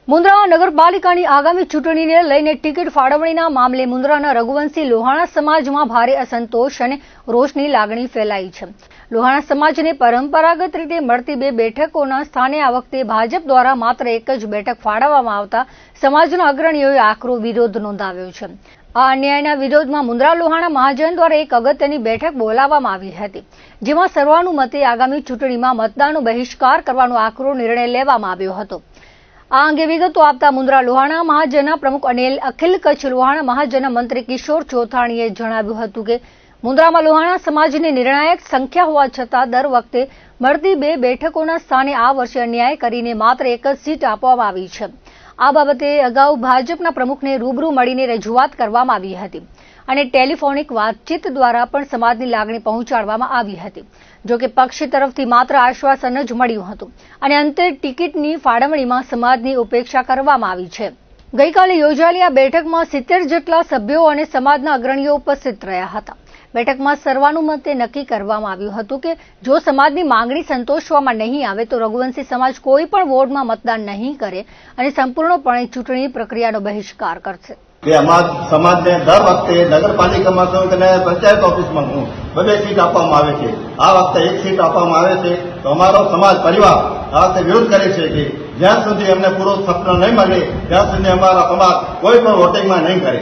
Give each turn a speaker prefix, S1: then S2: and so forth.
S1: મુન્દ્રા નગરપાલિકાની આગામી ચૂંટણીને લઈને ટિકિટ ફાળવણીના મામલે મુન્દ્રાના રઘુવંશી લોહાણા સમાજમાં ભારે અસંતોષ અને રોષની લાગણી ફેલાઈ છે. લોહાણા સમાજને પરંપરાગત રીતે મળતી 2 બેઠકોના સ્થાને આ વખતે ભાજપ દ્વારા માત્ર 1 જ બેઠક ફાળવવામાં આવતા સમાજના અગ્રણીઓએ આકરો વિરોધ નોંધાવ્યો છે. આ અન્યાયના વિરોધમાં મુન્દ્રા લોહાણા મહાજન દ્વારા એક અગત્યની બેઠક બોલાવવામાં આવી હતી, જેમાં સર્વાનુમતે આગામી ચૂંટણીમાં મતદાનનો બહિષ્કાર કરવાનો આકરો નિર્ણય લેવામાં આવ્યો હતો. આ અંગે વિગતો આપતા મુન્દ્રા લોહાણા મહાજનના પ્રમુખ અખિલ કચ્છ લોહાણા મહાજનના મંત્રી કિશોર ચોથાણીએ જણાવ્યું હતું કે મુન્દ્રામાં લોહાણા સમાજની નિર્ણાયક સંખ્યા હોવા છતાં દર વખતે મળતી 2 બેઠકોના સ્થાને આ વર્ષે અન્યાય કરીને માત્ર 1 જ સીટ આપવામાં આવી છે. આ બાબતે અગાઉ ભાજપના પ્રમુખને રૂબરૂ મળીને રજૂઆત કરવામાં આવી હતી અને ટેલિફોનિક વાતચીત દ્વારા પણ સમાજની લાગણી પહોંચાડવામાં આવી હતી. જોકે પક્ષ તરફથી માત્ર આશ્વાસન જ મળ્યું હતું અને અંતે ટિકિટની ફાળવણીમાં સમાજની ઉપેક્ષા કરવામાં આવી છે. ગઈકાલે યોજાયેલી આ બેઠકમાં 70 જેટલા સભ્યો અને સમાજના અગ્રણીઓ ઉપસ્થિત રહ્યા હતા. બેઠકમાં સર્વાનુમતે નક્કી કરવામાં આવ્યું હતું કે જો સમાજની માંગણી સંતોષવામાં નહીં આવે તો રઘુવંશી સમાજ કોઈ પણ વોર્ડમાં મતદાન નહીં કરે અને સંપૂર્ણપણે ચૂંટણી પ્રક્રિયાનો બહિષ્કાર કરશે.
S2: સમાજને દર વખતે નગરપાલિકામાં કહું કે પંચાયત ઓફિસમાં કહું 2 સીટ આપવામાં આવે છે. આ વખતે 1 સીટ આપવામાં આવે છે તો અમારો સમાજ પરિવાર આ વખતે વિરોધ કરે છે કે જ્યાં સુધી અમને પૂરો સપનો નહીં મળે ત્યાં સુધી અમારા સમાજ કોઈ પણ વોટિંગમાં નહીં કરે.